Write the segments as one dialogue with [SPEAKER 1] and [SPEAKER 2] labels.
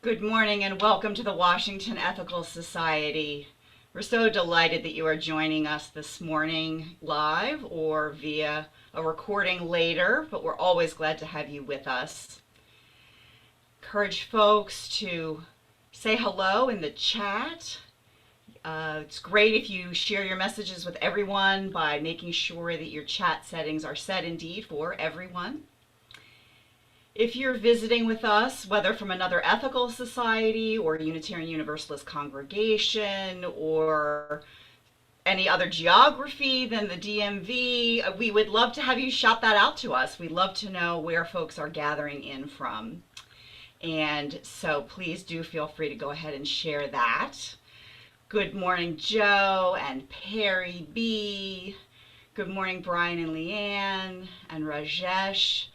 [SPEAKER 1] Good morning and welcome to the Washington Ethical Society. We're so delighted that you are joining us this morning live or via a recording later, but we're always glad to have you with us. Encourage folks to say hello in the chat. It's great if you share your messages with everyone by making sure that your chat settings are set indeed for everyone. If you're visiting with us, whether from another ethical society or Unitarian Universalist congregation or any other geography than the DMV, we would love to have you shout that out to us. We'd love to know where folks are gathering in from. And so please do feel free to go ahead and share that. Good morning, Joe and Perry B. Good morning, Brian and Leanne and Rajesh.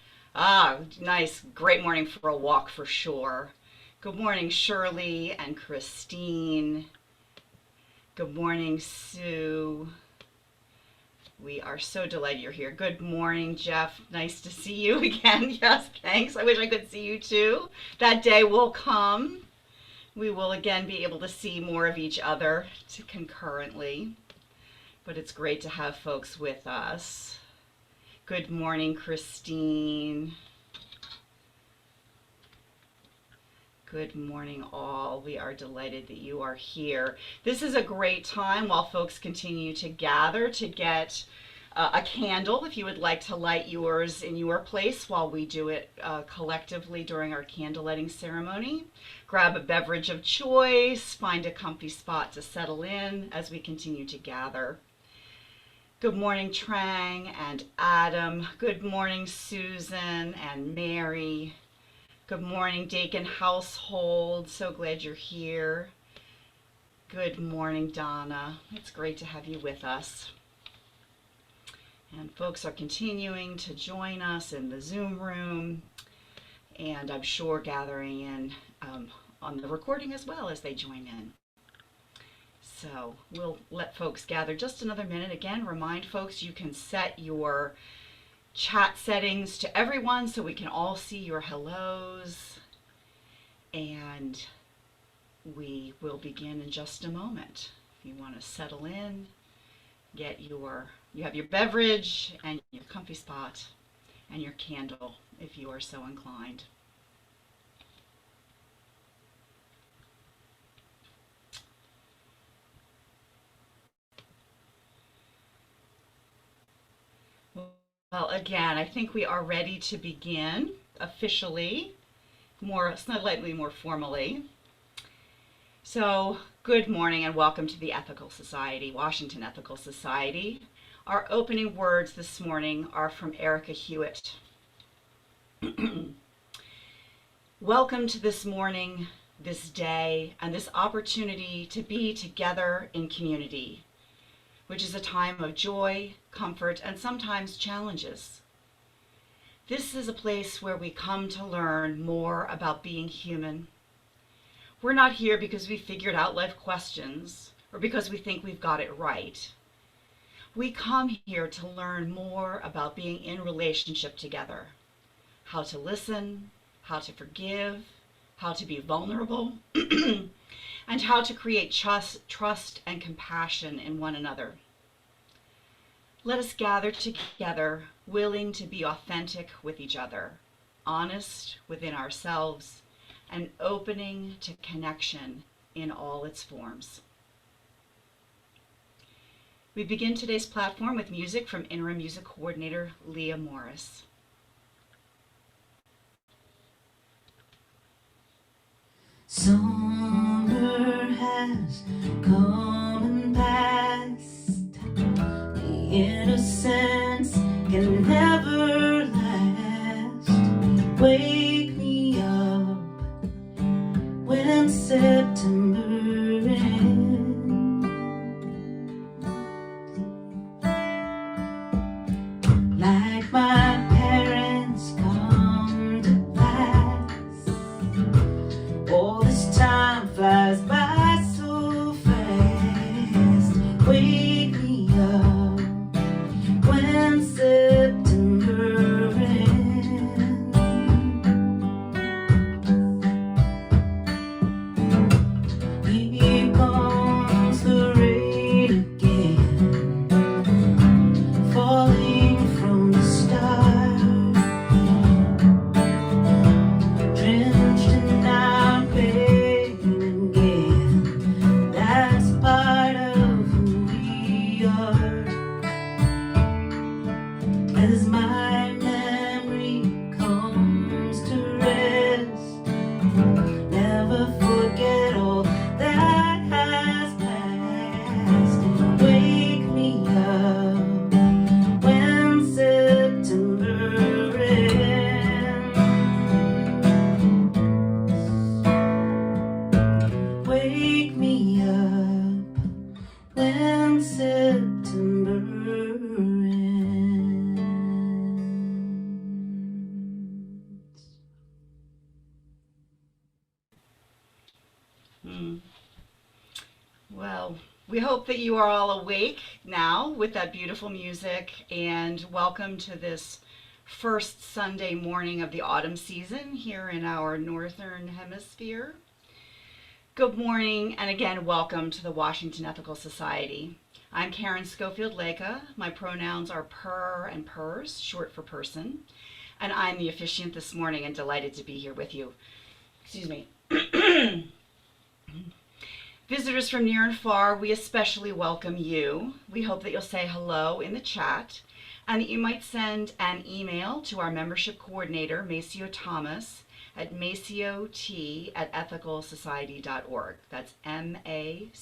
[SPEAKER 1] Nice. Great morning for a walk for sure. Good morning, Shirley and Christine. Good morning, Sue. We are so delighted you're here. Good morning, Jeff. Nice to see you again. Yes, thanks. I wish I could see you too. That day will come. We will again be able to see more of each other concurrently. But it's great to have folks with us. Good morning, Christine. Good morning, all. We are delighted that you are here. This is a great time while folks continue to gather to get a candle if you would like to light yours in your place while we do it collectively during our candle lighting ceremony. Grab a beverage of choice, find a comfy spot to settle in as we continue to gather. Good morning, Trang and Adam. Good morning, Susan and Mary. Good morning, Dakin household. So glad you're here. Good morning, Donna. It's great to have you with us. And folks are continuing to join us in the Zoom room, and I'm sure gathering in on the recording as well as they join in. So we'll let folks gather just another minute. Again, remind folks you can set your chat settings to everyone so we can all see your hellos. And we will begin in just a moment. If you want to settle in, you have your beverage and your comfy spot and your candle if you are so inclined. Well, again, I think we are ready to begin officially, slightly more formally. So, good morning and welcome to the Ethical Society, Washington Ethical Society. Our opening words this morning are from Erica Hewitt. Welcome to this morning, this day, and this opportunity to be together in community, which is a time of joy, comfort, and sometimes challenges. This is a place where we come to learn more about being human. We're not here because we figured out life questions or because we think we've got it right. We come here to learn more about being in relationship together, how to listen, how to forgive, how to be vulnerable, and how to create trust and compassion in one another. Let us gather together, willing to be authentic with each other, honest within ourselves, and opening to connection in all its forms. We begin today's platform with music from Interim Music Coordinator Leah Morris.
[SPEAKER 2] Summer has come and passed. The innocence can never last. Wake me up when September ends. Like my parents come to pass. All this time flies by so fast. Wake me up when September ends.
[SPEAKER 1] We hope that you are all awake now with that beautiful music, and welcome to this first Sunday morning of the autumn season here in our northern hemisphere. Good morning, and again, welcome to the Washington Ethical Society. I'm Karen Schofield-Leka. My pronouns are per and pers, short for person, and I'm the officiant this morning and delighted to be here with you. Excuse me. Visitors from near and far, we especially welcome you. We hope that you'll say hello in the chat and that you might send an email to our membership coordinator, Maceo Thomas, at maceot@ethicalsociety.org. That's MACEOT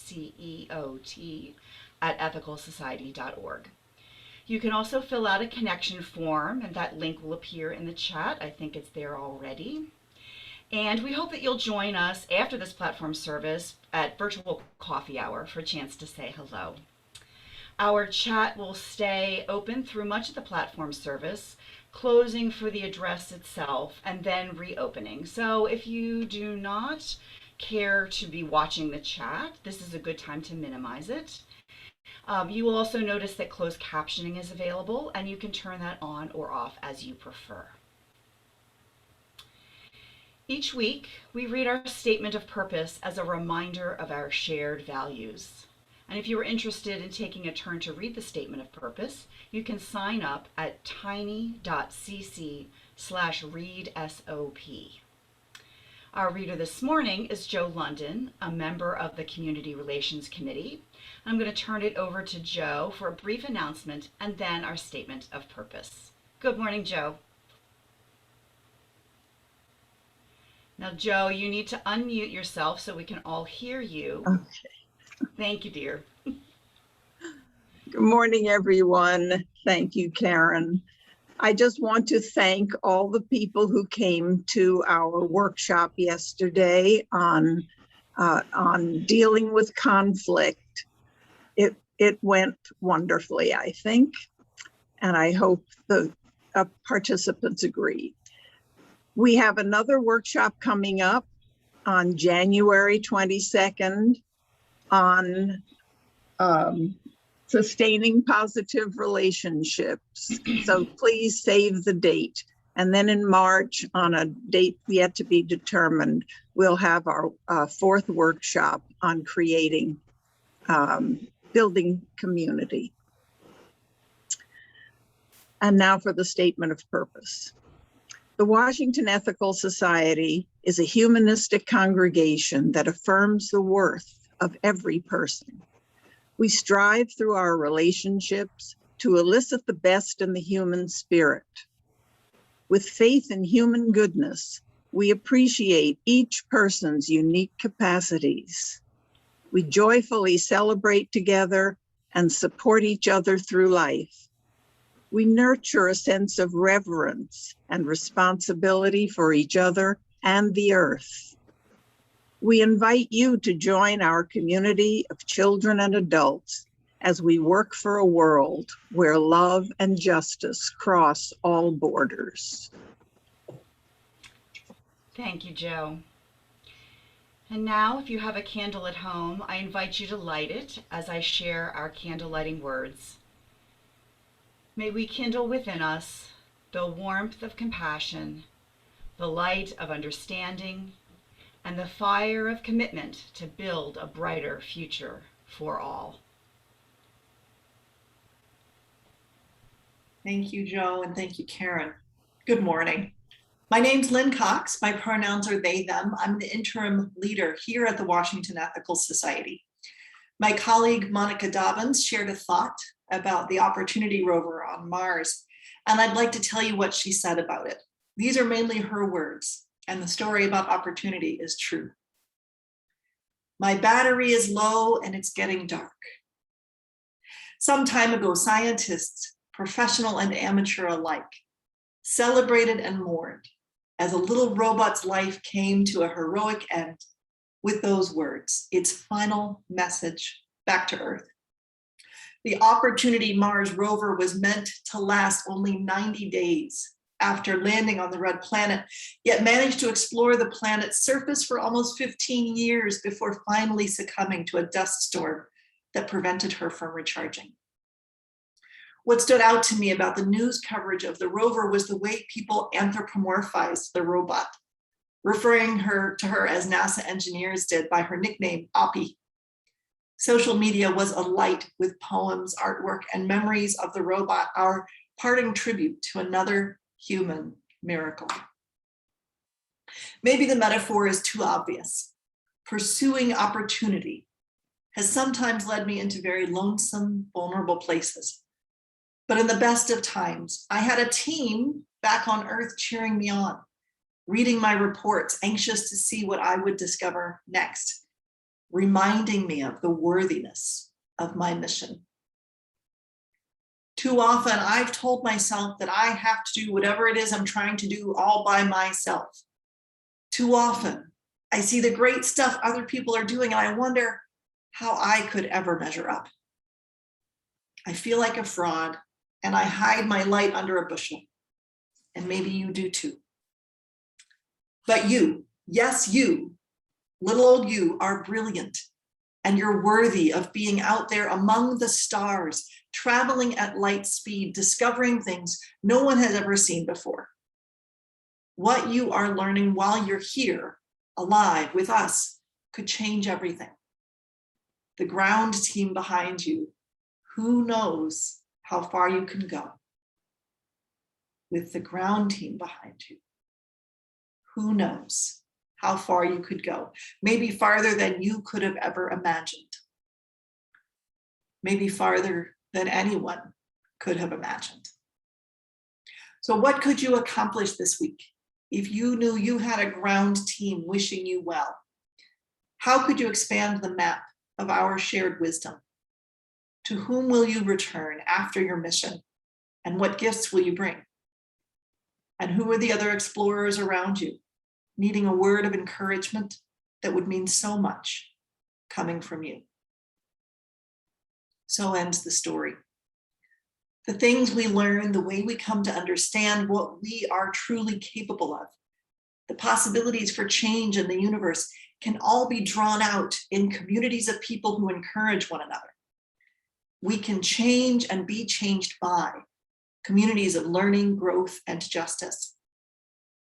[SPEAKER 1] at ethicalsociety.org. You can also fill out a connection form, and that link will appear in the chat. I think it's there already. And we hope that you'll join us after this platform service at virtual coffee hour for a chance to say hello. Our chat will stay open through much of the platform service, closing for the address itself and then reopening. So if you do not care to be watching the chat, this is a good time to minimize it. You will also notice that closed captioning is available, and you can turn that on or off as you prefer. Each week, we read our statement of purpose as a reminder of our shared values. And if you are interested in taking a turn to read the statement of purpose, you can sign up at tiny.cc/readsop. Our reader this morning is Joe London, a member of the Community Relations Committee. I'm going to turn it over to Joe for a brief announcement and then our statement of purpose. Good morning, Joe. Now, Joe, you need to unmute yourself so we can all hear you.
[SPEAKER 3] Okay.
[SPEAKER 1] Thank you, dear.
[SPEAKER 3] Good morning, everyone. Thank you, Karen. I just want to thank all the people who came to our workshop yesterday on dealing with conflict. It went wonderfully, I think, and I hope the participants agree. We have another workshop coming up on January 22nd on sustaining positive relationships. So please save the date. And then in March, on a date yet to be determined, we'll have our fourth workshop on creating, building community. And now for the statement of purpose. The Washington Ethical Society is a humanistic congregation that affirms the worth of every person. We strive through our relationships to elicit the best in the human spirit. With faith in human goodness, we appreciate each person's unique capacities. We joyfully celebrate together and support each other through life. We nurture a sense of reverence and responsibility for each other and the earth. We invite you to join our community of children and adults as we work for a world where love and justice cross all borders.
[SPEAKER 1] Thank you, Joe. And now, if you have a candle at home, I invite you to light it as I share our candle lighting words. May we kindle within us the warmth of compassion, the light of understanding, and the fire of commitment to build a brighter future for all.
[SPEAKER 4] Thank you, Joe, and thank you, Karen. Good morning. My name's Lyn Cox. My pronouns are they, them. I'm the interim leader here at the Washington Ethical Society. My colleague, Monica Dobbins, shared a thought about the Opportunity rover on Mars, and I'd like to tell you what she said about it. These are mainly her words, and the story about Opportunity is true. My battery is low and it's getting dark. Some time ago, scientists, professional and amateur alike, celebrated and mourned as a little robot's life came to a heroic end with those words, its final message back to Earth. The Opportunity Mars rover was meant to last only 90 days after landing on the red planet, yet managed to explore the planet's surface for almost 15 years before finally succumbing to a dust storm that prevented her from recharging. What stood out to me about the news coverage of the rover was the way people anthropomorphized the robot, referring to her as NASA engineers did by her nickname, Oppie. Social media was alight with poems, artwork, and memories of the robot, our parting tribute to another human miracle. Maybe the metaphor is too obvious. Pursuing opportunity has sometimes led me into very lonesome, vulnerable places. But in the best of times, I had a team back on Earth cheering me on, reading my reports, anxious to see what I would discover next, reminding me of the worthiness of my mission. Too often, I've told myself that I have to do whatever it is I'm trying to do all by myself. Too often, I see the great stuff other people are doing, and I wonder how I could ever measure up. I feel like a fraud, and I hide my light under a bushel. And maybe you do too. But you, yes, you, little old you, are brilliant, and you're worthy of being out there among the stars, traveling at light speed, discovering things no one has ever seen before. What you are learning while you're here, alive with us, could change everything. The ground team behind you, who knows how far you can go? With the ground team behind you, who knows how far you could go? Maybe farther than you could have ever imagined. Maybe farther than anyone could have imagined. So what could you accomplish this week if you knew you had a ground team wishing you well? How could you expand the map of our shared wisdom? To whom will you return after your mission? And what gifts will you bring? And who are the other explorers around you, needing a word of encouragement that would mean so much coming from you? So ends the story. The things we learn, the way we come to understand what we are truly capable of, the possibilities for change in the universe can all be drawn out in communities of people who encourage one another. We can change and be changed by communities of learning, growth, and justice.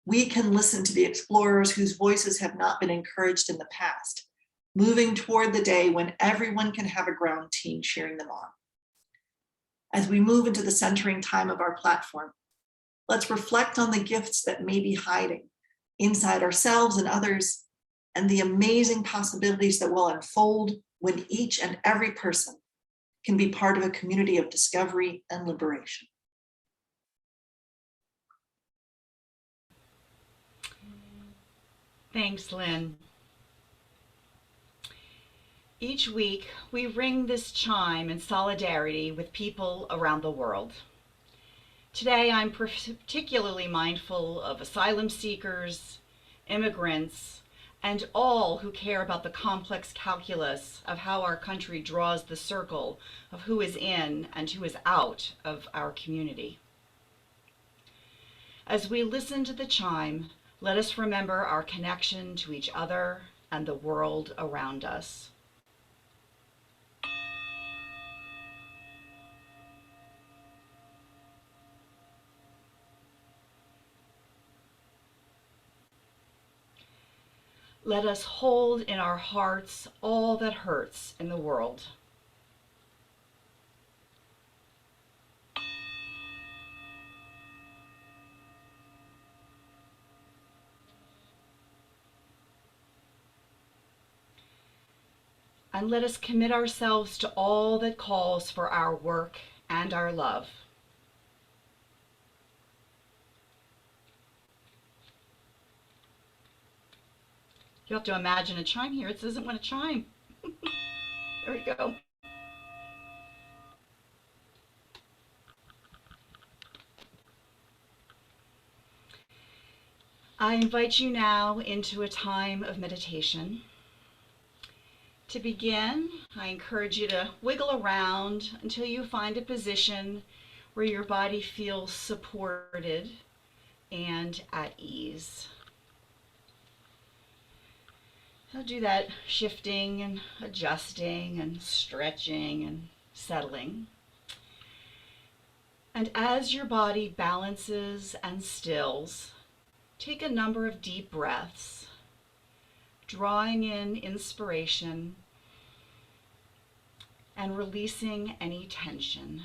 [SPEAKER 4] We can listen to the explorers whose voices have not been encouraged in the past, moving toward the day when everyone can have a ground team cheering them on. As we move into the centering time of our platform, let's reflect on the gifts that may be hiding inside ourselves and others, and the amazing possibilities that will unfold when each and every person can be part of a community of discovery and liberation.
[SPEAKER 1] Thanks, Lyn. Each week, we ring this chime in solidarity with people around the world. Today, I'm particularly mindful of asylum seekers, immigrants, and all who care about the complex calculus of how our country draws the circle of who is in and who is out of our community. As we listen to the chime, let us remember our connection to each other and the world around us. Let us hold in our hearts all that hurts in the world. And let us commit ourselves to all that calls for our work and our love. You have to imagine a chime here. It doesn't want to chime. There we go. I invite you now into a time of meditation. To begin, I encourage you to wiggle around until you find a position where your body feels supported and at ease. So do that shifting and adjusting and stretching and settling. And as your body balances and stills, take a number of deep breaths, drawing in inspiration and releasing any tension.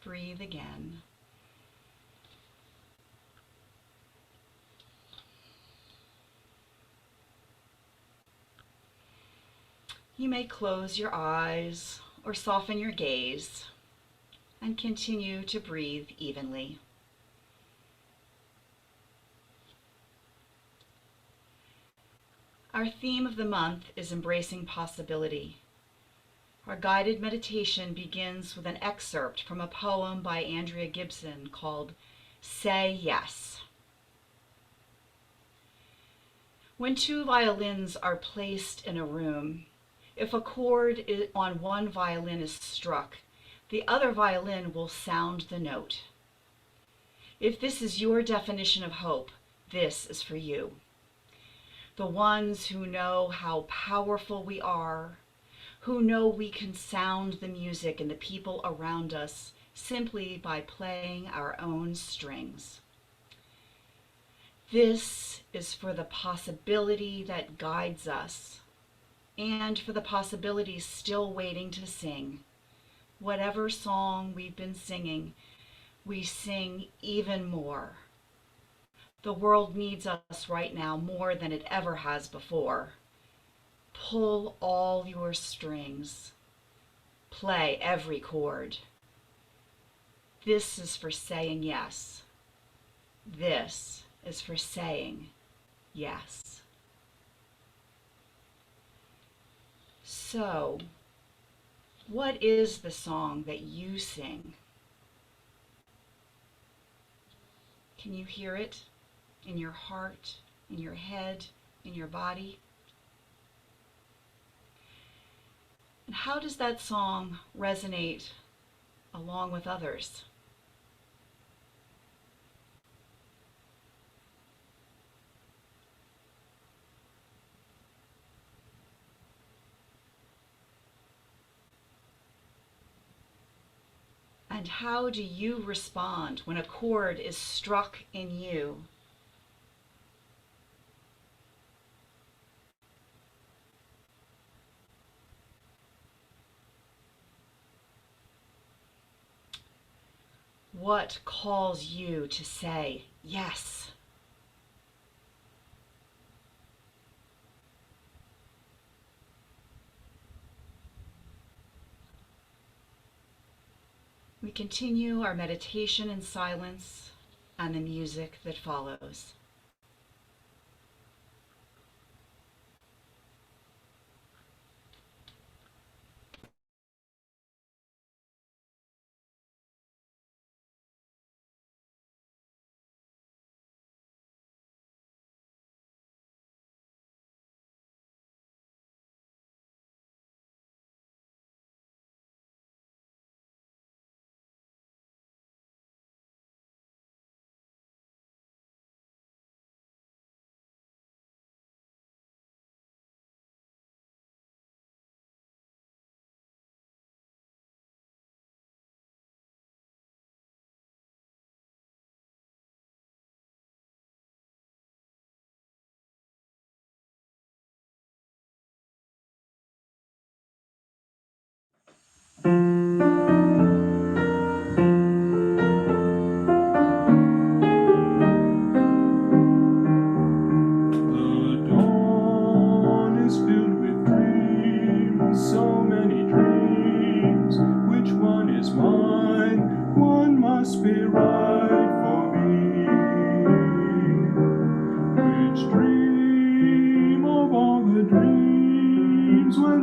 [SPEAKER 1] Breathe again. You may close your eyes or soften your gaze and continue to breathe evenly. Our theme of the month is embracing possibility. Our guided meditation begins with an excerpt from a poem by Andrea Gibson called Say Yes. When two violins are placed in a room, if a chord on one violin is struck, the other violin will sound the note. If this is your definition of hope, this is for you. The ones who know how powerful we are, who know we can sound the music and the people around us simply by playing our own strings. This is for the possibility that guides us, and for the possibilities still waiting to sing. Whatever song we've been singing, we sing even more. The world needs us right now more than it ever has before. Pull all your strings. Play every chord. This is for saying yes. This is for saying yes. So, what is the song that you sing? Can you hear it in your heart, in your head, in your body? And how does that song resonate along with others? And how do you respond when a chord is struck in you? What calls you to say yes? We continue our meditation in silence and the music that follows.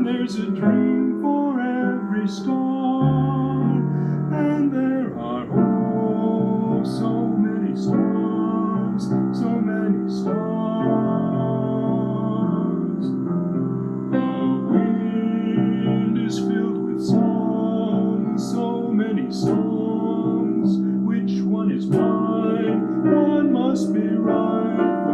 [SPEAKER 5] There's a dream for every star, and there are oh so many stars, so many stars. The wind is filled with songs, so many songs. Which one is mine? One must be right for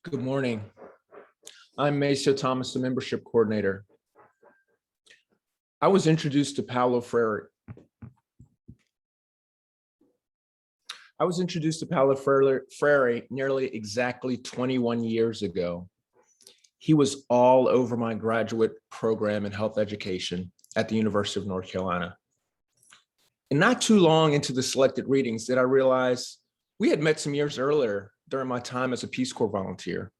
[SPEAKER 6] Good morning. I'm Maceo Thomas, the membership coordinator. I was introduced to Paolo Friere. Friere nearly exactly 21 years ago. He was all over my graduate program in health education at the University of North Carolina. And not too long into the selected readings did I realize we had met some years earlier during my time as a Peace Corps volunteer.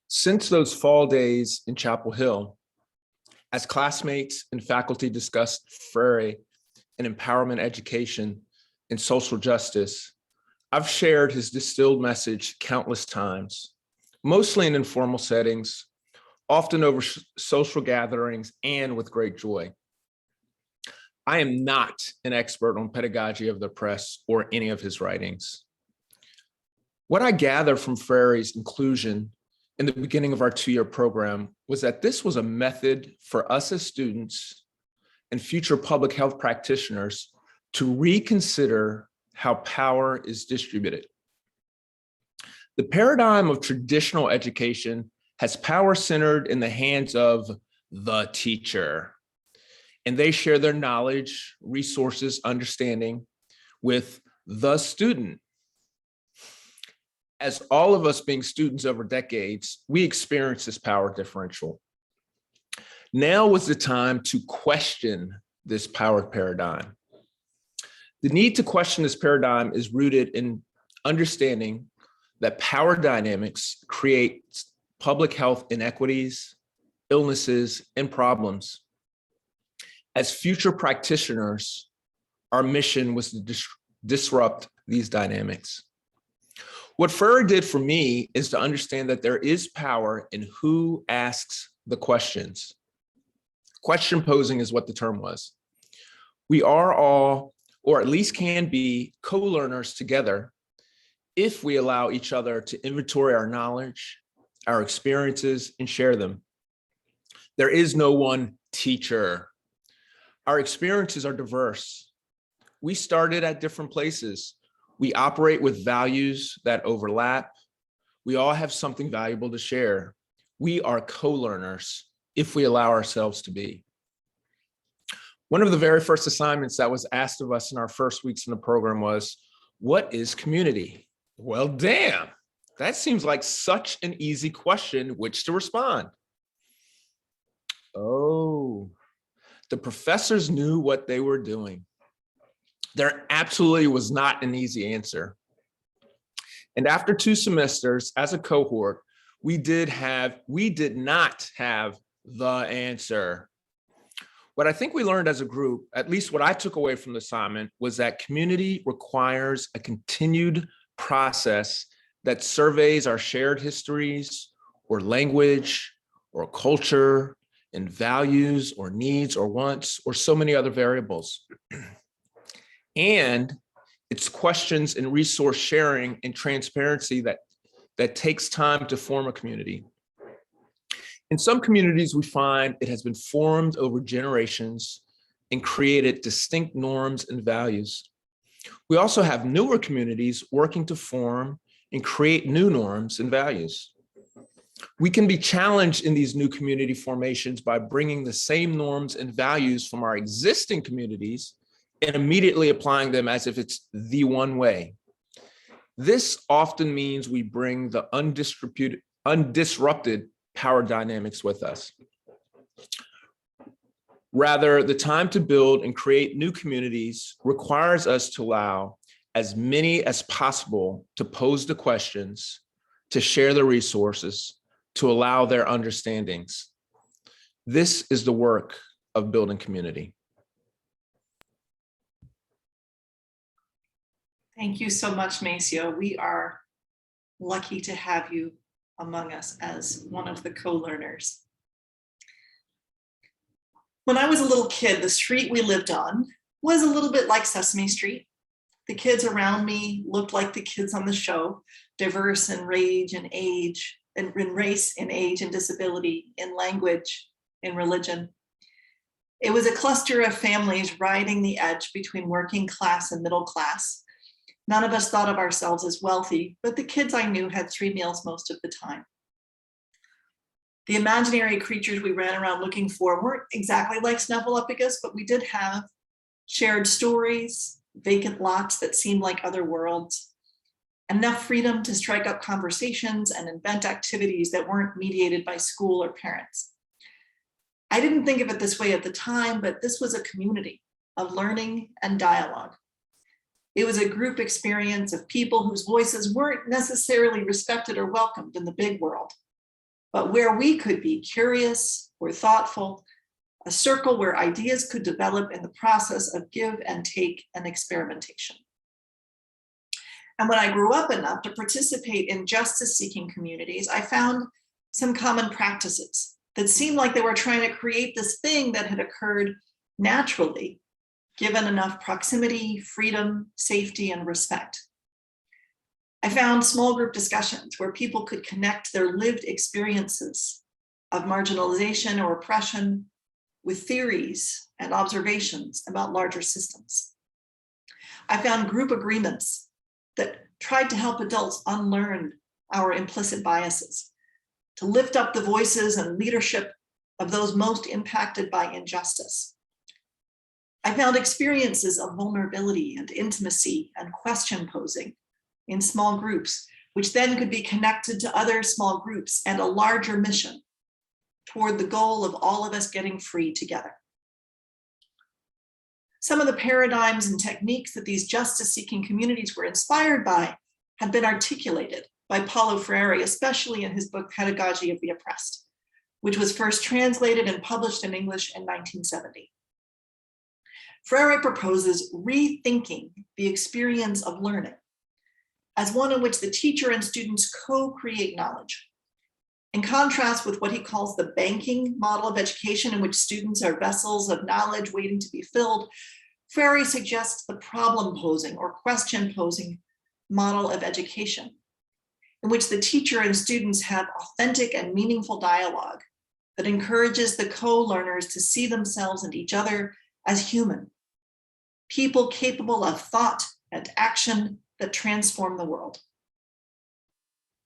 [SPEAKER 6] Since those fall days in Chapel Hill, as classmates and faculty discussed Friere and empowerment education and social justice, I've shared his distilled message countless times, mostly in informal settings, often over social gatherings and with great joy. I am not an expert on pedagogy of the press or any of his writings. What I gather from Friere's inclusion in the beginning of our 2-year program was that this was a method for us as students and future public health practitioners to reconsider how power is distributed. The paradigm of traditional education has power centered in the hands of the teacher, and they share their knowledge, resources, understanding with the student. As all of us being students over decades, we experience this power differential. Now was the time to question this power paradigm. The need to question this paradigm is rooted in understanding that power dynamics create public health inequities, illnesses, and problems. As future practitioners, our mission was to disrupt these dynamics. What Friere did for me is to understand that there is power in who asks the questions. Question posing is what the term was. We are all, or at least can be, co-learners together if we allow each other to inventory our knowledge, our experiences, and share them. There is no one teacher. Our experiences are diverse. We started at different places. We operate with values that overlap. We all have something valuable to share. We are co-learners if we allow ourselves to be. One of the very first assignments that was asked of us in our first weeks in the program was, what is community? Well, damn, that seems like such an easy question which to respond. Oh, the professors knew what they were doing. There absolutely was not an easy answer. And after 2 semesters as a cohort, we did not have the answer. What I think we learned as a group, at least what I took away from the assignment, was that community requires a continued process that surveys our shared histories or language or culture and values or needs or wants or so many other variables. And it's questions and resource sharing and transparency that takes time to form a community. In some communities, we find it has been formed over generations and created distinct norms and values. We also have newer communities working to form and create new norms and values. We can be challenged in these new community formations by bringing the same norms and values from our existing communities and immediately applying them as if it's the one way. This often means we bring the undisrupted power dynamics with us. Rather, the time to build and create new communities requires us to allow as many as possible to pose the questions, to share the resources, to allow their understandings. This is the work of building community.
[SPEAKER 4] Thank you so much, Maceo. We are lucky to have you among us as one of the co-learners. When I was a little kid, the street we lived on was a little bit like Sesame Street. The kids around me looked like the kids on the show, diverse in rage and age, and in race, in age and disability, in language, in religion. It was a cluster of families riding the edge between working class and middle class, None of us thought of ourselves as wealthy, but the kids I knew had 3 meals most of the time. The imaginary creatures we ran around looking for weren't exactly like Snuffleupagus, but we did have shared stories, vacant lots that seemed like other worlds, enough freedom to strike up conversations and invent activities that weren't mediated by school or parents. I didn't think of it this way at the time, but this was a community of learning and dialogue. It was a group experience of people whose voices weren't necessarily respected or welcomed in the big world, but where we could be curious or thoughtful, a circle where ideas could develop in the process of give and take and experimentation. And when I grew up enough to participate in justice-seeking communities, I found some common practices that seemed like they were trying to create this thing that had occurred naturally, given enough proximity, freedom, safety, and respect. I found small group discussions where people could connect their lived experiences of marginalization or oppression with theories and observations about larger systems. I found group agreements that tried to help adults unlearn our implicit biases, to lift up the voices and leadership of those most impacted by injustice. I found experiences of vulnerability and intimacy and question posing in small groups, which then could be connected to other small groups and a larger mission toward the goal of all of us getting free together. Some of the paradigms and techniques that these justice-seeking communities were inspired by had been articulated by Paolo Friere, especially in his book, Pedagogy of the Oppressed, which was first translated and published in English in 1970. Friere proposes rethinking the experience of learning as one in which the teacher and students co-create knowledge. In contrast with what he calls the banking model of education, in which students are vessels of knowledge waiting to be filled, Friere suggests the problem posing or question posing model of education, in which the teacher and students have authentic and meaningful dialogue that encourages the co-learners to see themselves and each other as human, people capable of thought and action that transform the world.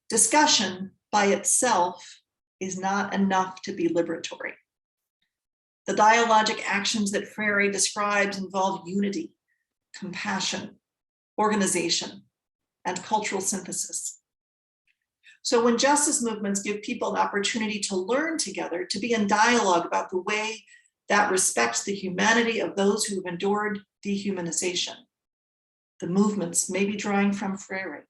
[SPEAKER 4] Discussion by itself is not enough to be liberatory. The dialogic actions that Friere describes involve unity, compassion, organization, and cultural synthesis. So when justice movements give people an opportunity to learn together, to be in dialogue about the way that respects the humanity of those who have endured dehumanization, the movements may be drawing from Friere.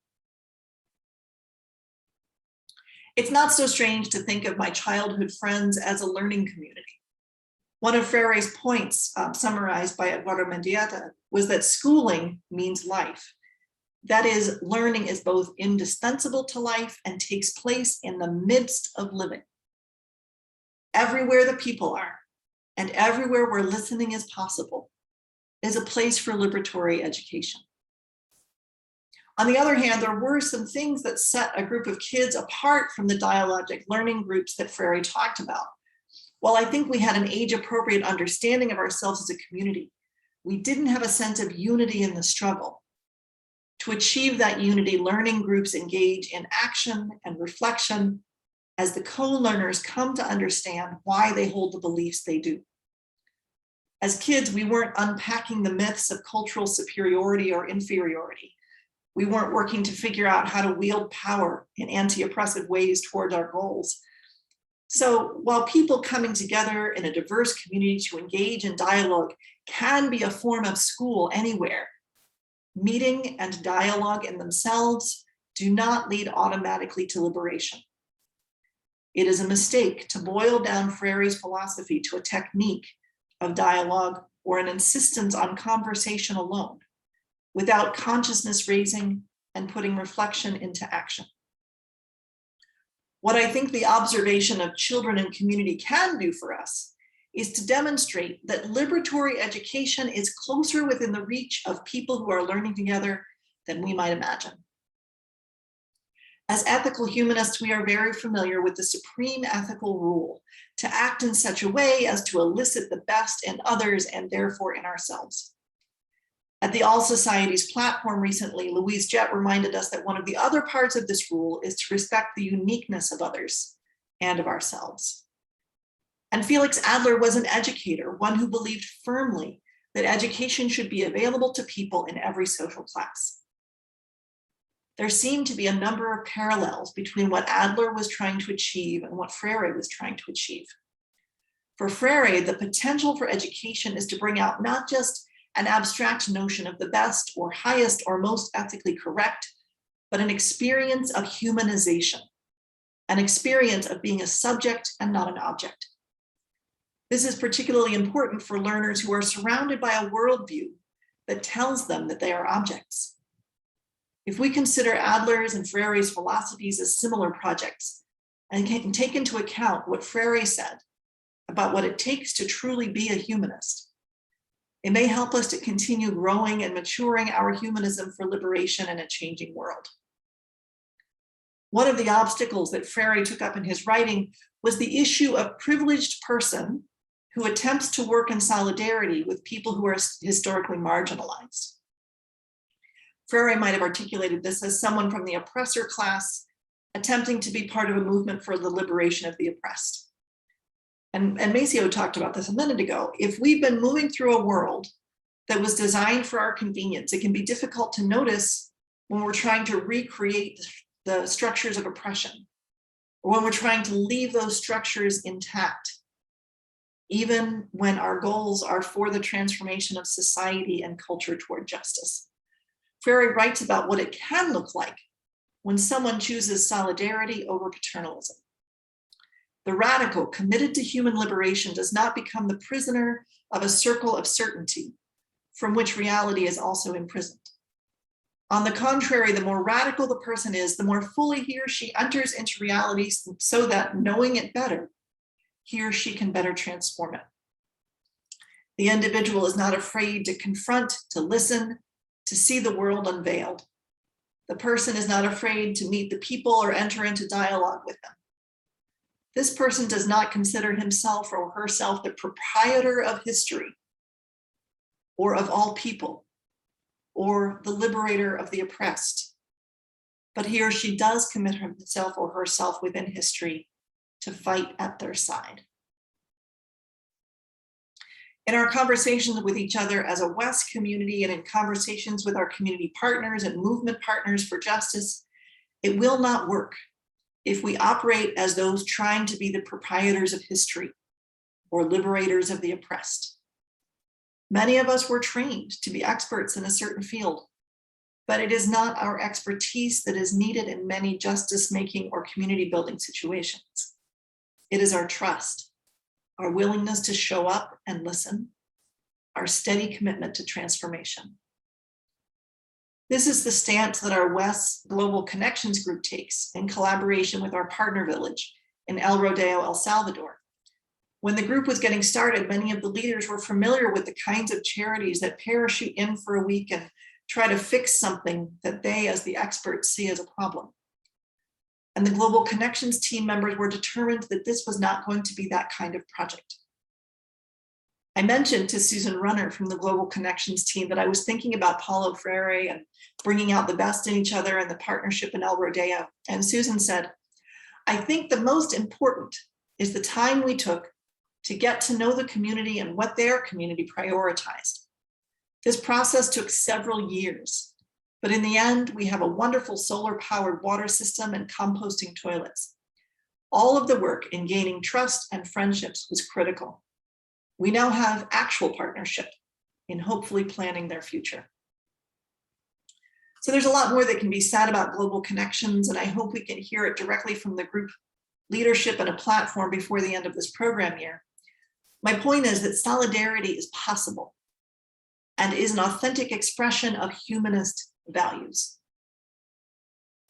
[SPEAKER 4] It's not so strange to think of my childhood friends as a learning community. One of Freire's points, summarized by Eduardo Mendieta, was that schooling means life. That is, learning is both indispensable to life and takes place in the midst of living. Everywhere the people are, and everywhere where listening is possible, is a place for liberatory education. On the other hand, there were some things that set a group of kids apart from the dialogic learning groups that Friere talked about. While I think we had an age-appropriate understanding of ourselves as a community, we didn't have a sense of unity in the struggle. To achieve that unity, learning groups engage in action and reflection as the co-learners come to understand why they hold the beliefs they do. As kids, we weren't unpacking the myths of cultural superiority or inferiority. We weren't working to figure out how to wield power in anti-oppressive ways towards our goals. So while people coming together in a diverse community to engage in dialogue can be a form of school anywhere, meeting and dialogue in themselves do not lead automatically to liberation. It is a mistake to boil down Freire's philosophy to a technique of dialogue or an insistence on conversation alone, without consciousness raising and putting reflection into action. What I think the observation of children and community can do for us is to demonstrate that liberatory education is closer within the reach of people who are learning together than we might imagine. As ethical humanists, we are very familiar with the supreme ethical rule to act in such a way as to elicit the best in others and therefore in ourselves. At the All Societies platform recently, Louise Jett reminded us that one of the other parts of this rule is to respect the uniqueness of others and of ourselves. And Felix Adler was an educator, one who believed firmly that education should be available to people in every social class. There seemed to be a number of parallels between what Adler was trying to achieve and what Friere was trying to achieve. For Friere, the potential for education is to bring out not just an abstract notion of the best or highest or most ethically correct, but an experience of humanization, an experience of being a subject and not an object. This is particularly important for learners who are surrounded by a worldview that tells them that they are objects. If we consider Adler's and Freire's philosophies as similar projects and can take into account what Friere said about what it takes to truly be a humanist, it may help us to continue growing and maturing our humanism for liberation in a changing world. One of the obstacles that Friere took up in his writing was the issue of privileged person who attempts to work in solidarity with people who are historically marginalized. Friere might have articulated this as someone from the oppressor class attempting to be part of a movement for the liberation of the oppressed. And Maceo talked about this a minute ago. If we've been moving through a world that was designed for our convenience, it can be difficult to notice when we're trying to recreate the structures of oppression, or when we're trying to leave those structures intact, even when our goals are for the transformation of society and culture toward justice. Friere writes about what it can look like when someone chooses solidarity over paternalism. The radical committed to human liberation does not become the prisoner of a circle of certainty from which reality is also imprisoned. On the contrary, the more radical the person is, the more fully he or she enters into reality so that, knowing it better, he or she can better transform it. The individual is not afraid to confront, to listen, to see the world unveiled. The person is not afraid to meet the people or enter into dialogue with them. This person does not consider himself or herself the proprietor of history or of all people or the liberator of the oppressed, but he or she does commit himself or herself within history to fight at their side. In our conversations with each other as a West community and in conversations with our community partners and movement partners for justice, it will not work if we operate as those trying to be the proprietors of history or liberators of the oppressed. Many of us were trained to be experts in a certain field, but it is not our expertise that is needed in many justice-making or community-building situations. It is our trust, our willingness to show up and listen, our steady commitment to transformation. This is the stance that our West Global Connections Group takes in collaboration with our partner village in El Rodeo, El Salvador. When the group was getting started, many of the leaders were familiar with the kinds of charities that parachute in for a week and try to fix something that they, as the experts, see as a problem. And the Global Connections team members were determined that this was not going to be that kind of project. I mentioned to Susan Runner from the Global Connections team that I was thinking about Paolo Friere and bringing out the best in each other and the partnership in El Rodeo. And Susan said, I think the most important is the time we took to get to know the community and what their community prioritized. This process took several years, but in the end, we have a wonderful solar-powered water system and composting toilets. All of the work in gaining trust and friendships was critical. We now have actual partnership in hopefully planning their future. So there's a lot more that can be said about global connections, and I hope we can hear it directly from the group leadership and a platform before the end of this program year. My point is that solidarity is possible and is an authentic expression of humanist values.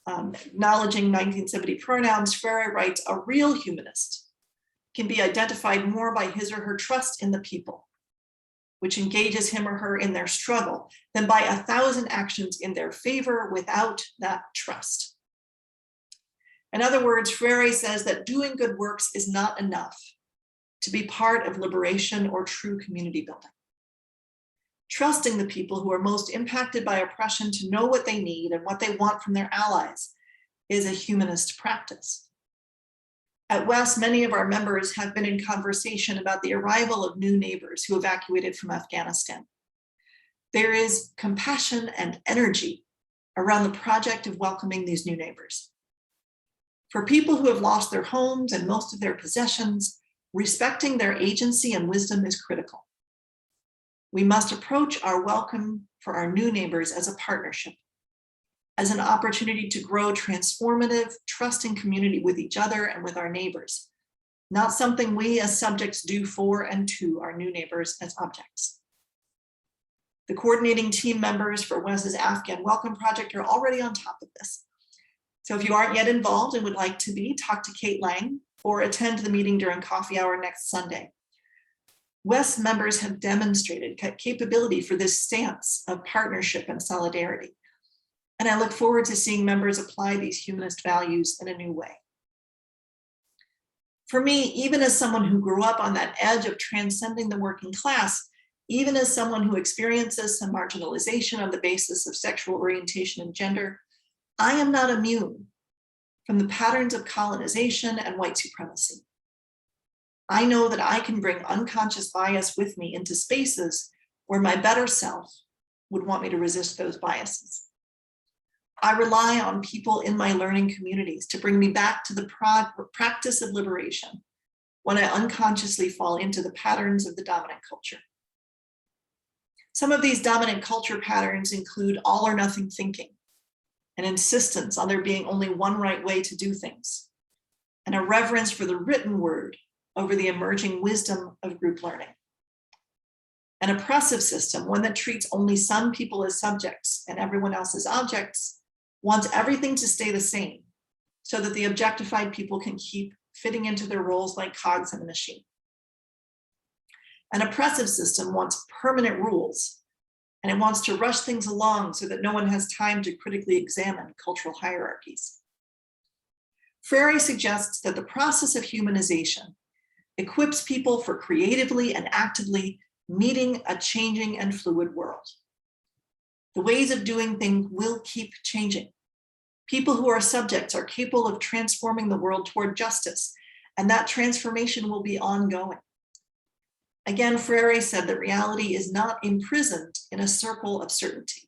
[SPEAKER 4] Acknowledging 1970 pronouns, Friere writes, a real humanist can be identified more by his or her trust in the people, which engages him or her in their struggle, than by 1,000 actions in their favor without that trust. In other words, Friere says that doing good works is not enough to be part of liberation or true community building. Trusting the people who are most impacted by oppression to know what they need and what they want from their allies is a humanist practice. At West, many of our members have been in conversation about the arrival of new neighbors who evacuated from Afghanistan. There is compassion and energy around the project of welcoming these new neighbors. For people who have lost their homes and most of their possessions, respecting their agency and wisdom is critical. We must approach our welcome for our new neighbors as a partnership, as an opportunity to grow transformative, trusting community with each other and with our neighbors, not something we as subjects do for and to our new neighbors as objects. The coordinating team members for Wes's Afghan Welcome Project are already on top of this. So if you aren't yet involved and would like to be, talk to Kate Lang or attend the meeting during coffee hour next Sunday. Wes members have demonstrated capability for this stance of partnership and solidarity. And I look forward to seeing members apply these humanist values in a new way. For me, even as someone who grew up on that edge of transcending the working class, even as someone who experiences some marginalization on the basis of sexual orientation and gender, I am not immune from the patterns of colonization and white supremacy. I know that I can bring unconscious bias with me into spaces where my better self would want me to resist those biases. I rely on people in my learning communities to bring me back to the practice of liberation when I unconsciously fall into the patterns of the dominant culture. Some of these dominant culture patterns include all or nothing thinking, an insistence on there being only one right way to do things, and a reverence for the written word over the emerging wisdom of group learning. An oppressive system, one that treats only some people as subjects and everyone else as objects, wants everything to stay the same so that the objectified people can keep fitting into their roles like cogs in a machine. An oppressive system wants permanent rules, and it wants to rush things along so that no one has time to critically examine cultural hierarchies. Friere suggests that the process of humanization equips people for creatively and actively meeting a changing and fluid world. The ways of doing things will keep changing. People who are subjects are capable of transforming the world toward justice, and that transformation will be ongoing. Again, Friere said that reality is not imprisoned in a circle of certainty.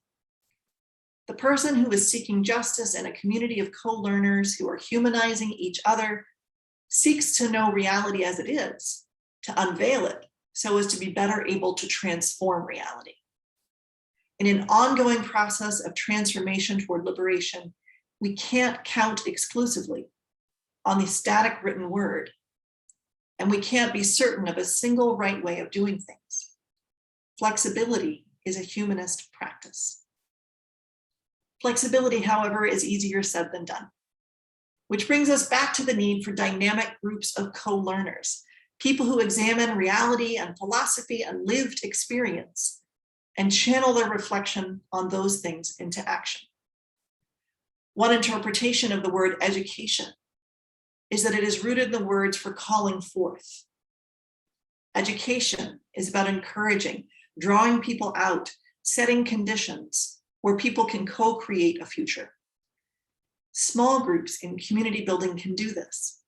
[SPEAKER 4] The person who is seeking justice in a community of co-learners who are humanizing each other seeks to know reality as it is, to unveil it so as to be better able to transform reality. In an ongoing process of transformation toward liberation, we can't count exclusively on the static written word, and we can't be certain of a single right way of doing things. Flexibility is a humanist practice. Flexibility, however, is easier said than done, which brings us back to the need for dynamic groups of co-learners, people who examine reality and philosophy and lived experience and channel their reflection on those things into action. One interpretation of the word education is that it is rooted in the words for calling forth. Education is about encouraging, drawing people out, setting conditions where people can co-create a future. Small groups in community building can do this.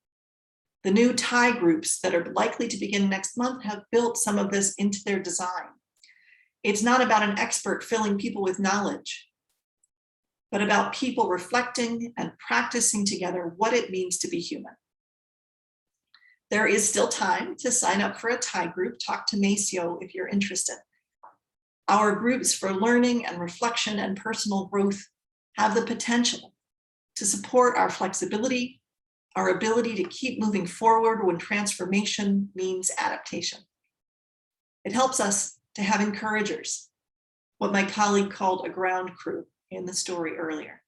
[SPEAKER 4] The new Thai groups that are likely to begin next month have built some of this into their design. It's not about an expert filling people with knowledge, but about people reflecting and practicing together what it means to be human. There is still time to sign up for a Thai group. Talk to Maceo if you're interested. Our groups for learning and reflection and personal growth have the potential to support our flexibility, our ability to keep moving forward when transformation means adaptation. It helps us to have encouragers, what my colleague called a ground crew in the story earlier.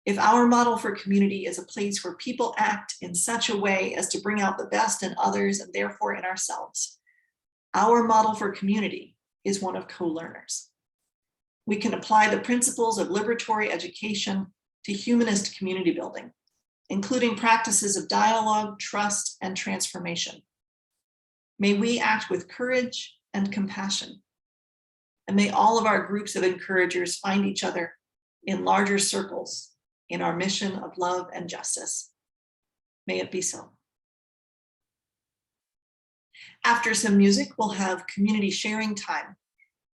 [SPEAKER 4] If our model for community is a place where people act in such a way as to bring out the best in others and therefore in ourselves, our model for community is one of co-learners. We can apply the principles of liberatory education to humanist community building, including practices of dialogue, trust, and transformation. May we act with courage and compassion And may all of our groups of encouragers find each other in larger circles in our mission of love and justice. May it be so. After some music, we'll have community sharing time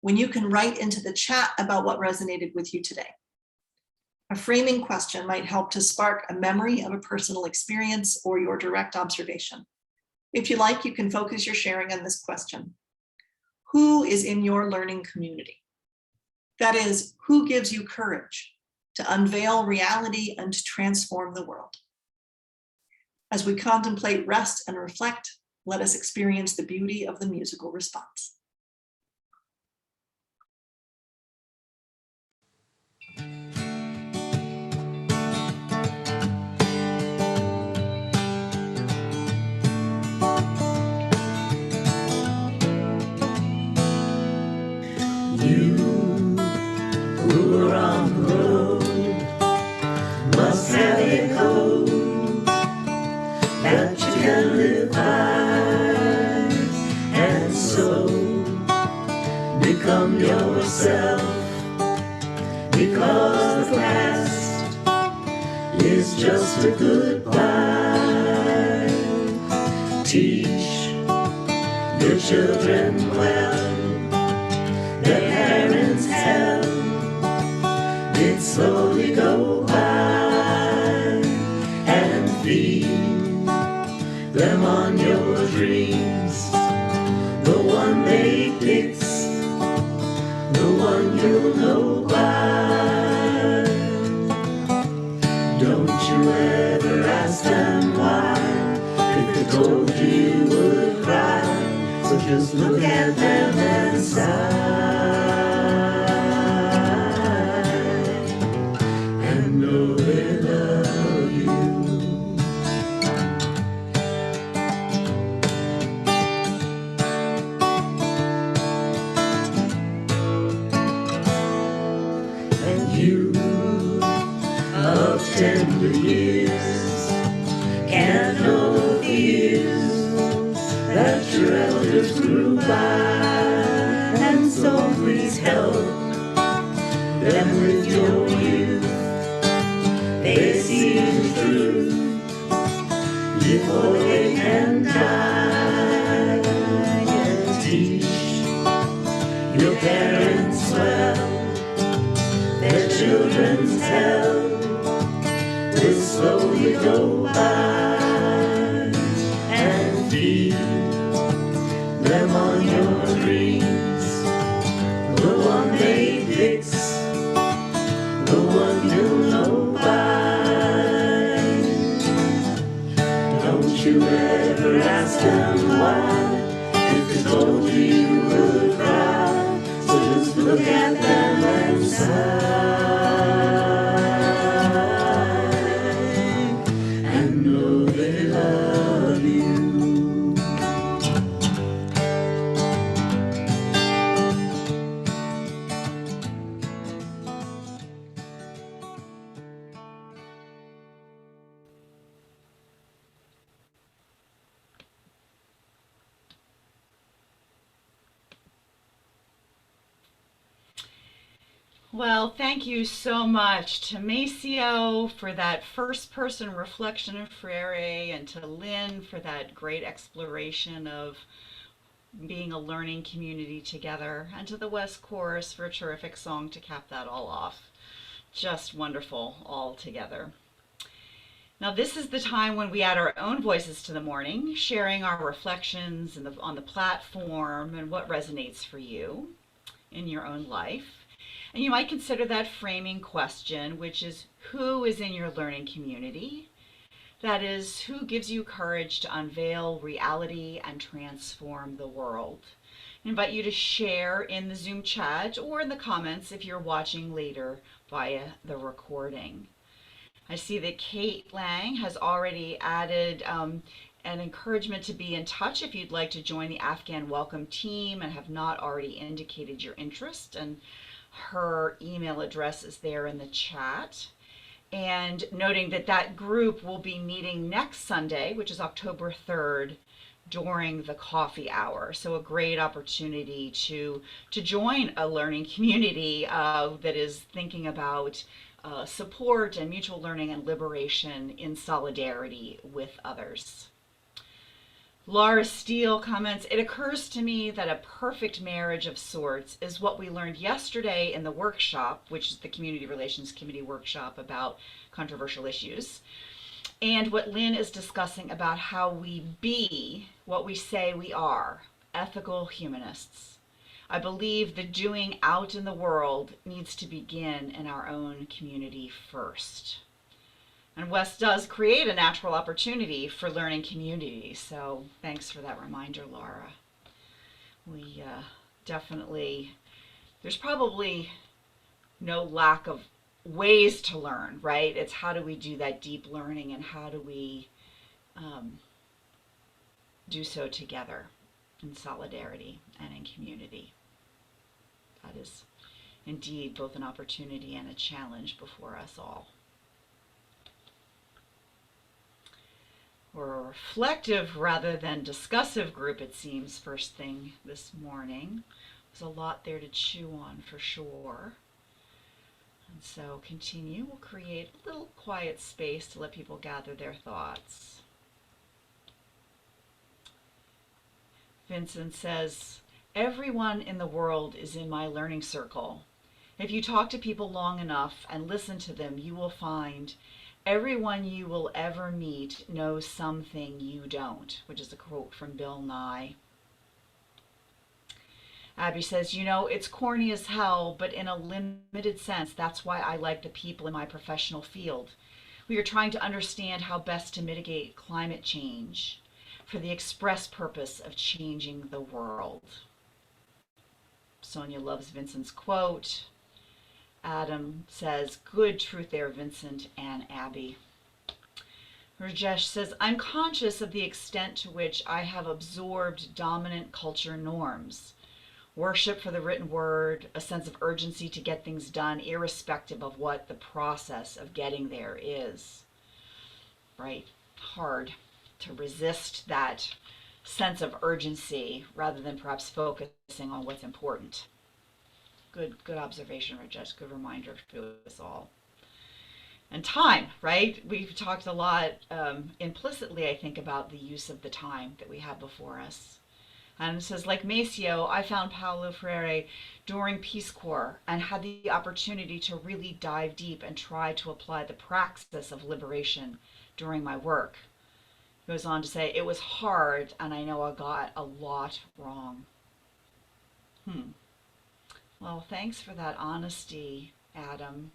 [SPEAKER 4] when you can write into the chat about what resonated with you today. A framing question might help to spark a memory of a personal experience or your direct observation. If you like, you can focus your sharing on this question. Who is in your learning community? That is, who gives you courage to unveil reality and to transform the world? As we contemplate, rest, and reflect, let us experience the beauty of the musical response.
[SPEAKER 2] You who are on the road must have a code that you can live by, and so become yourself, because the past is just a goodbye. Teach your children well. Their parents' hell did slowly go by, and feed them on your dreams. The one they pick, the one you'll know by. Don't you ever ask them why. If they told you, you would cry. So just look at them and sigh. Know they love you. And you of tender years can't know the years that your elders grew by, and so please help them with your youth. They see the truth before they can die. And teach your parents well. Their children's hell will slowly go by, and feed them on your dreams. The one they fix, the one you'll know by. Don't you ever ask them why. If they told you, you would cry. So just look at them and sigh, and know they love you.
[SPEAKER 1] Well, thank you so much to Maceo for that first person reflection of Friere, and to Lyn for that great exploration of being a learning community together, and to the West Chorus for a terrific song to cap that all off. Just wonderful all together. Now this is the time when we add our own voices to the morning, sharing our reflections on the platform and what resonates for you in your own life. And you might consider that framing question, which is, who is in your learning community? That is, who gives you courage to unveil reality and transform the world? I invite you to share in the Zoom chat or in the comments if you're watching later via the recording. I see that Kate Lang has already added an encouragement to be in touch if you'd like to join the Afghan Welcome Team and have not already indicated your interest. And her email address is there in the chat. And noting that that group will be meeting next Sunday, which is October 3rd, during the coffee hour. So a great opportunity to join a learning community that is thinking about support and mutual learning and liberation in solidarity with others. Laura Steele comments, it occurs to me that a perfect marriage of sorts is what we learned yesterday in the workshop, which is the Community Relations Committee workshop about controversial issues, and what Lyn is discussing about how we be what we say we are, ethical humanists. I believe the doing out in the world needs to begin in our own community first. And West does create a natural opportunity for learning community. So thanks for that reminder, Laura. We definitely, there's probably no lack of ways to learn, right? It's how do we do that deep learning and how do we do so together in solidarity and in community. That is indeed both an opportunity and a challenge before us all. We're a reflective rather than discussive group, it seems, first thing this morning. There's a lot there to chew on for sure. And so continue. We'll create a little quiet space to let people gather their thoughts. Vincent says, everyone in the world is in my learning circle. If you talk to people long enough and listen to them, you will find everyone you will ever meet knows something you don't, which is a quote from Bill Nye. Abby says, you know, it's corny as hell, but in a limited sense, that's why I like the people in my professional field. We are trying to understand how best to mitigate climate change for the express purpose of changing the world. Sonia loves Vincent's quote. Adam says, good truth there, Vincent and Abby. Rajesh says, I'm conscious of the extent to which I have absorbed dominant culture norms. Worship for the written word, a sense of urgency to get things done, irrespective of what the process of getting there is. Right? Hard to resist that sense of urgency rather than perhaps focusing on what's important. Good observation, Rajesh. Good reminder to us all. And time, right? We've talked a lot implicitly, I think, about the use of the time that we have before us. And it says, like Maceo, I found Paolo Friere during Peace Corps and had the opportunity to really dive deep and try to apply the praxis of liberation during my work. He goes on to say, it was hard and I know I got a lot wrong. Well, thanks for that honesty, Adam.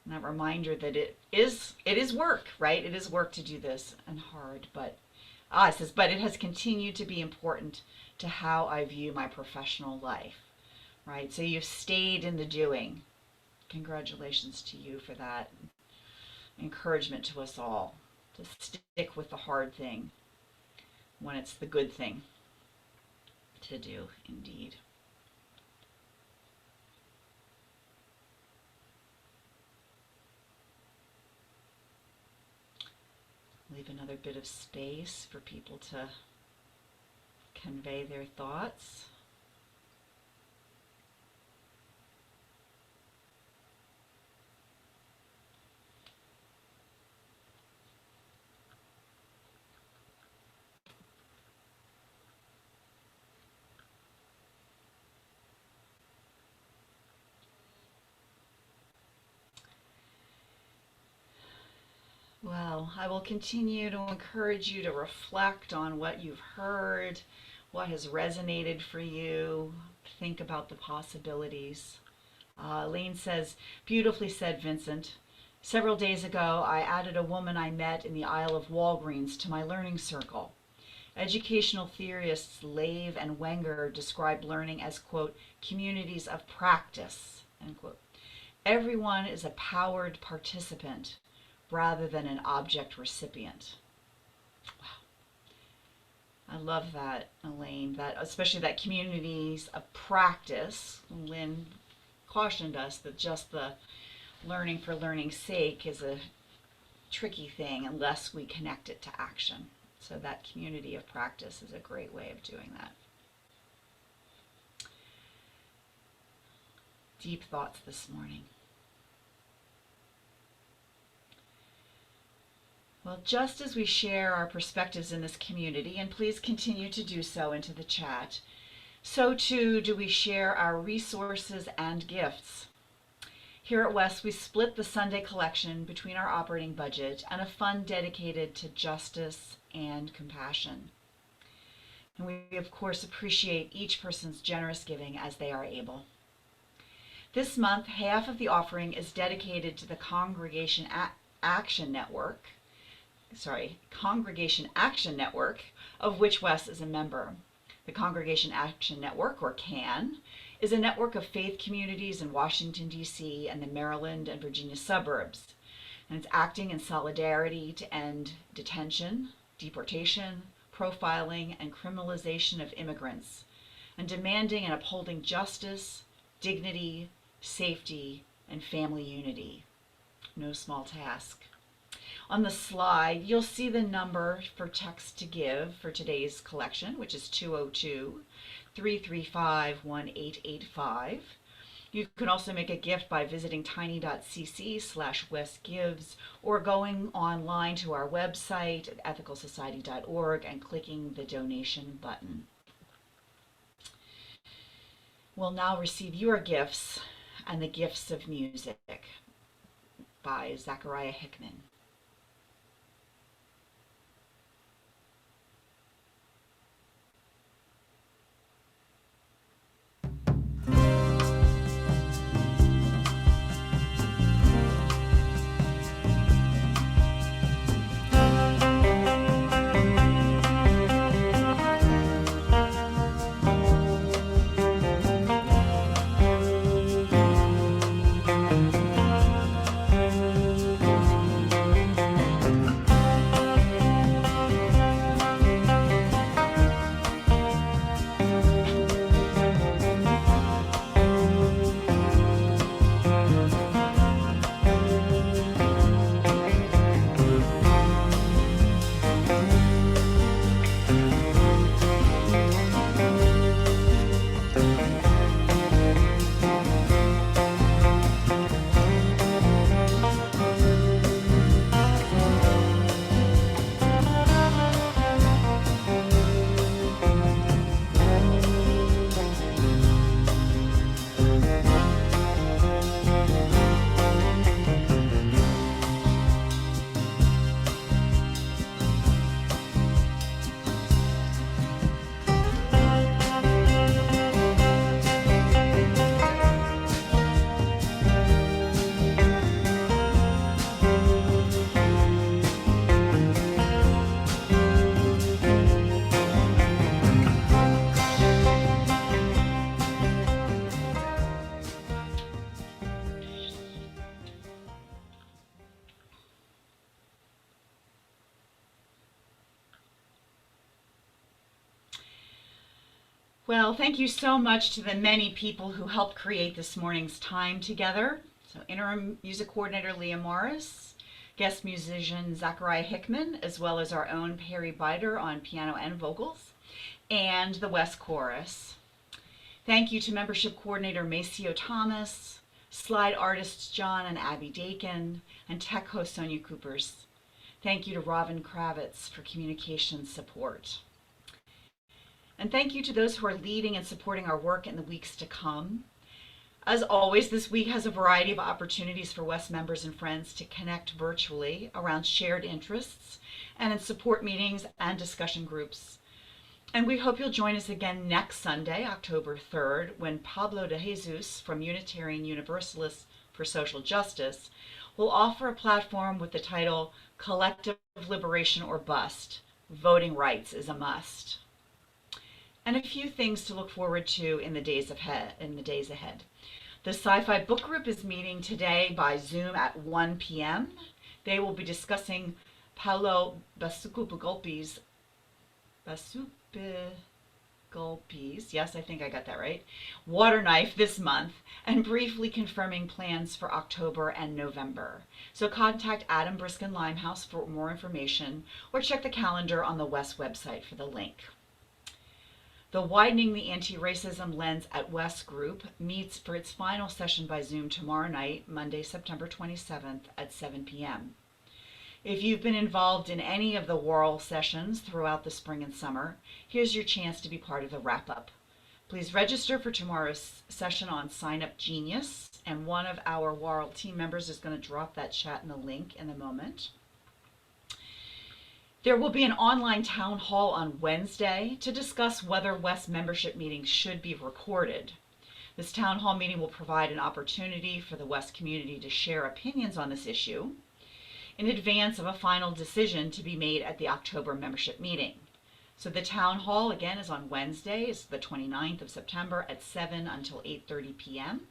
[SPEAKER 1] And that reminder that it is work, right? It is work to do this and hard, but it says, but it has continued to be important to how I view my professional life, right? So you've stayed in the doing. Congratulations to you for that. Encouragement to us all to stick with the hard thing when it's the good thing to do, indeed. Leave another bit of space for people to convey their thoughts. Well, I will continue to encourage you to reflect on what you've heard, what has resonated for you. Think about the possibilities. Lane says, beautifully said, Vincent. Several days ago, I added a woman I met in the aisle of Walgreens to my learning circle. Educational theorists Lave and Wenger described learning as, quote, communities of practice, end quote. Everyone is a powered participant rather than an object recipient. Wow. I love that, Elaine, that especially that communities of practice. Lyn cautioned us that just the learning for learning's sake is a tricky thing unless we connect it to action. So that community of practice is a great way of doing that. Deep thoughts this morning. Well, just as we share our perspectives in this community, and please continue to do so into the chat, so too do we share our resources and gifts. Here at West, we split the Sunday collection between our operating budget and a fund dedicated to justice and compassion. And we, of course, appreciate each person's generous giving as they are able. This month, half of the offering is dedicated to the Congregation Action Network, of which Wes is a member. The Congregation Action Network, or CAN, is a network of faith communities in Washington, D.C. and the Maryland and Virginia suburbs. And it's acting in solidarity to end detention, deportation, profiling, and criminalization of immigrants, and demanding and upholding justice, dignity, safety, and family unity. No small task. On the slide, you'll see the number for text to give for today's collection, which is 202-335-1885. You can also make a gift by visiting tiny.cc/westgives or going online to our website at ethicalsociety.org and clicking the donation button. We'll now receive your gifts and the gifts of music by Zachariah Hickman. Well, thank you so much to the many people who helped create this morning's time together. So interim music coordinator Leah Morris, guest musician Zachariah Hickman, as well as our own Perry Bider on piano and vocals, and the West Chorus. Thank you to membership coordinator Maceo Thomas, slide artists John and Abby Dakin, and tech host Sonia Coopers. Thank you to Robin Kravitz for communication support. And thank you to those who are leading and supporting our work in the weeks to come. As always, this week has a variety of opportunities for West members and friends to connect virtually around shared interests and in support meetings and discussion groups. And we hope you'll join us again next Sunday, October 3rd, when Pablo de Jesus from Unitarian Universalists for Social Justice will offer a platform with the title Collective Liberation or Bust, Voting Rights is a Must. And a few things to look forward to in the days ahead. The Sci-Fi Book Group is meeting today by Zoom at 1 p.m. They will be discussing Paolo Basupagulpi's, yes, I think I got that right, Water Knife this month, and briefly confirming plans for October and November. So contact Adam Briskin Limehouse for more information, or check the calendar on the WES website for the link. The Widening the Anti-Racism Lens at WES group meets for its final session by Zoom tomorrow night, Monday, September 27th at 7 p.m. If you've been involved in any of the WORL sessions throughout the spring and summer, here's your chance to be part of the wrap-up. Please register for tomorrow's session on Sign Up Genius, and one of our WORL team members is going to drop that chat in the link in a moment. There will be an online town hall on Wednesday to discuss whether WES membership meetings should be recorded. This town hall meeting will provide an opportunity for the WES community to share opinions on this issue in advance of a final decision to be made at the October membership meeting. So the town hall, again, is on Wednesday, is the 29th of September at 7 until 8:30 p.m.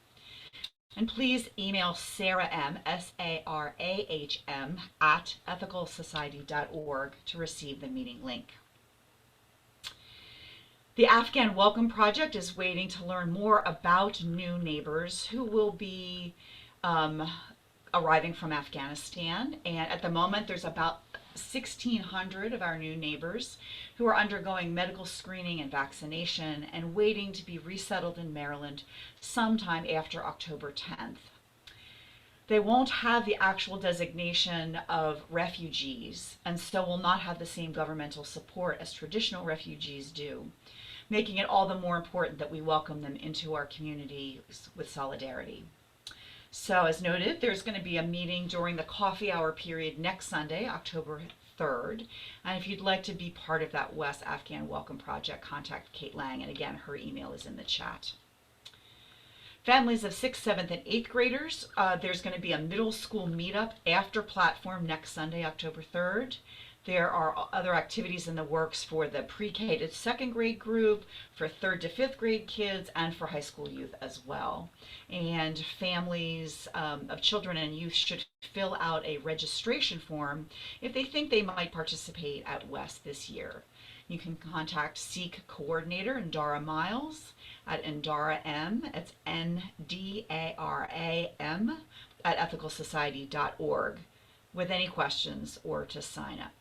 [SPEAKER 1] And please email Sarah M, SARAHM, at ethicalsociety.org to receive the meeting link. The Afghan Welcome Project is waiting to learn more about new neighbors who will be arriving from Afghanistan. And at the moment, there's about 1,600 of our new neighbors who are undergoing medical screening and vaccination and waiting to be resettled in Maryland sometime after October 10th. They won't have the actual designation of refugees, and so will not have the same governmental support as traditional refugees do, making it all the more important that we welcome them into our community with solidarity. So as noted, there's going to be a meeting during the coffee hour period next Sunday, October 3rd. And if you'd like to be part of that WES Afghan Welcome Project, contact Kate Lang. And again, her email is in the chat. Families of 6th, 7th, and 8th graders, there's going to be a middle school meetup after platform next Sunday, October 3rd. There are other activities in the works for the pre-K to 2nd grade group, for 3rd to 5th grade kids, and for high school youth as well. And families of children and youth should fill out a registration form if they think they might participate at WES this year. You can contact SEEK coordinator Indara Miles at Indara M, it's NDARAM, at ethicalsociety.org with any questions or to sign up.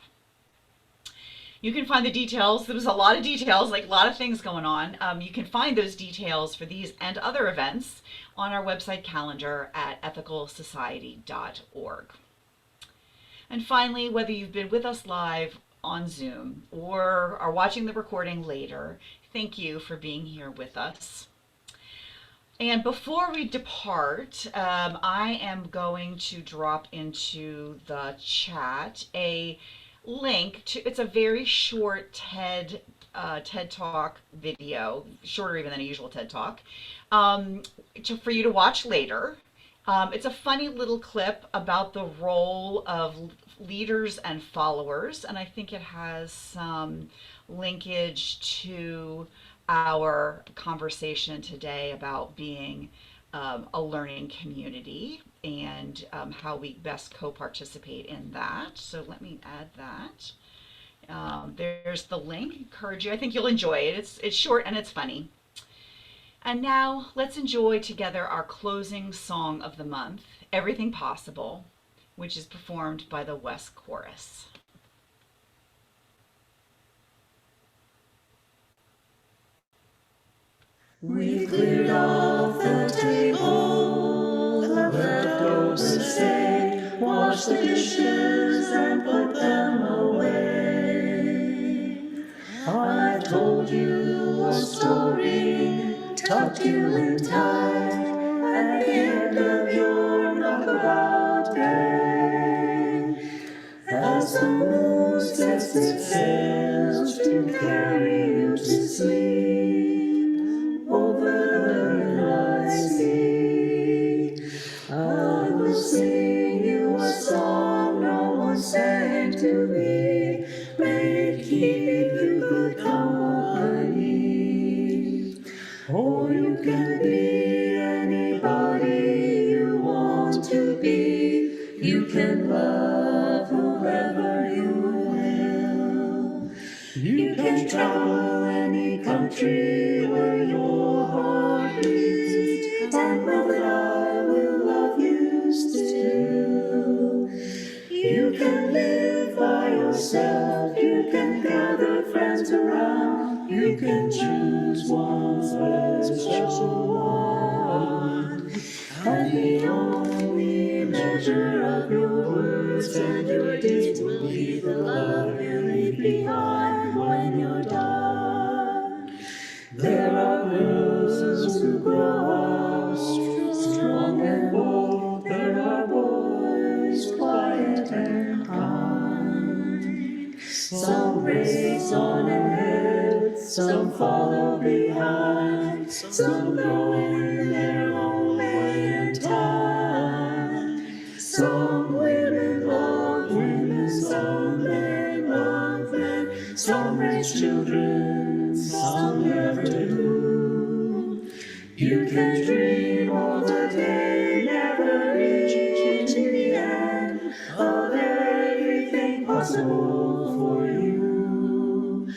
[SPEAKER 1] You can find the details. There was a lot of details, like a lot of things going on. You can find those details for these and other events on our website calendar at ethicalsociety.org. And finally, whether you've been with us live on Zoom or are watching the recording later, thank you for being here with us. And before we depart, I am going to drop into the chat a link to, it's a very short TED Talk video, shorter even than a usual TED Talk, for you to watch later. It's a funny little clip about the role of leaders and followers, and I think it has some linkage to our conversation today about being a learning community and how we best co-participate in that. So let me add that. There's the link. Encourage you. I think you'll enjoy it. It's short and it's funny. And now let's enjoy together our closing song of the month, Everything Possible, which is performed by the WES Chorus.
[SPEAKER 2] We've cleared off the table, the leftovers stay, wash the dishes and put them away. I told you a story, tucked you in tight, at the end of your knockabout day. As the moon sets its sails to carry you to sleep over the night sea, I will sing you a song no one sang to me. May it keep you good company. Or you can be anybody you want to be. You can love whoever you will. You can travel any country where your heart beats, and special one, and the only measure of your words and your deeds will be the love you leave behind when you're done. There are girls who grow up strong and bold. There are boys quiet and kind. Some race on ahead, some follow behind. Some go in their own way and time. Some women love women, some men love men. Some raise children, some never do. You can dream all the day, never reaching the end of everything possible for you.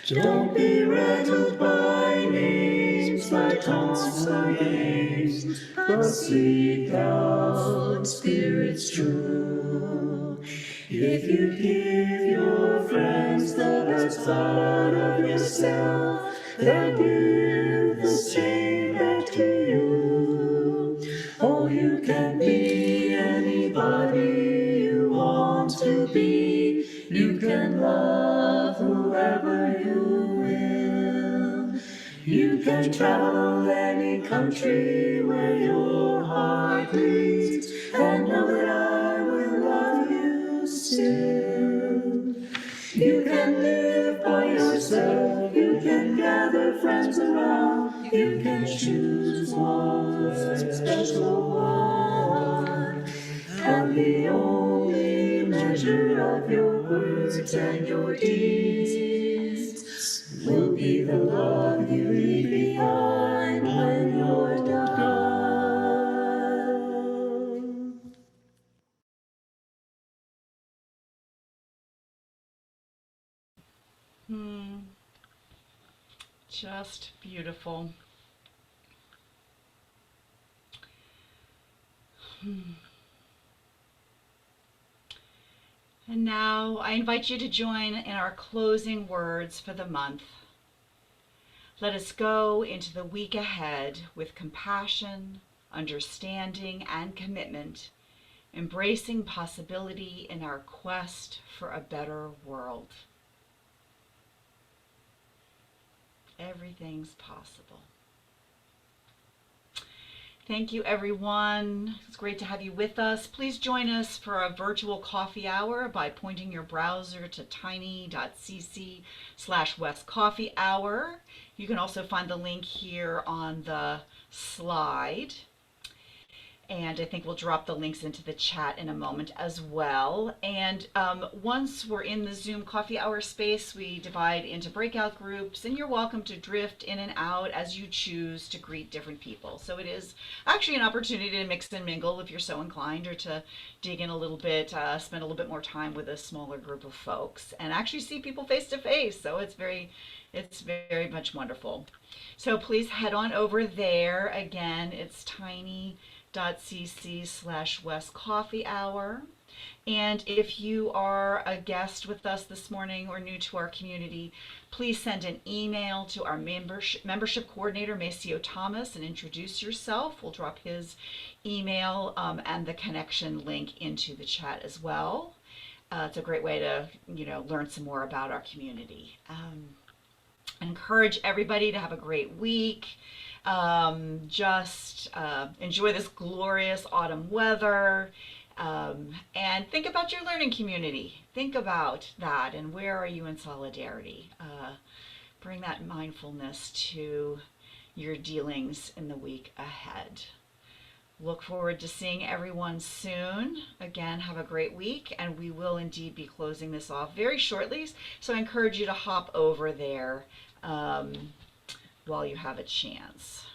[SPEAKER 2] Don't be rattled by names, by taunts or games, but seek out spirits true. If you give your friends the best part of yourself, they'll give the same back to you. Oh, you can be anybody you want to be. You can love whoever you will. You can travel any country where your heart leads, and know that I will love you still. You can live by yourself, you can gather friends around, you can choose one special one. And the only measure of your words and your deeds will be the love you leave behind when you're done.
[SPEAKER 1] Just beautiful. And now I invite you to join in our closing words for the month. Let us go into the week ahead with compassion, understanding, and commitment, embracing possibility in our quest for a better world. Everything's possible. Thank you, everyone. It's great to have you with us. Please join us for a virtual coffee hour by pointing your browser to tiny.cc/westcoffeehour. You can also find the link here on the slide. And I think we'll drop the links into the chat in a moment as well. And once we're in the Zoom coffee hour space, we divide into breakout groups, and you're welcome to drift in and out as you choose to greet different people. So it is actually an opportunity to mix and mingle if you're so inclined, or to dig in a little bit, spend a little bit more time with a smaller group of folks and actually see people face to face. So it's very much wonderful. So please head on over there. Again, it's tiny.cc/westcoffeehour. And if you are a guest with us this morning or new to our community, please send an email to our membership coordinator, Maceo Thomas, and introduce yourself. We'll drop his email and the connection link into the chat as well. It's a great way to, learn some more about our community. I encourage everybody to have a great week. Just enjoy this glorious autumn weather, and think about your learning community. Think about that, and where are you in solidarity? Bring that mindfulness to your dealings in the week ahead. Look forward to seeing everyone soon. Again, have a great week, and we will indeed be closing this off very shortly, so I encourage you to hop over there while you have a chance.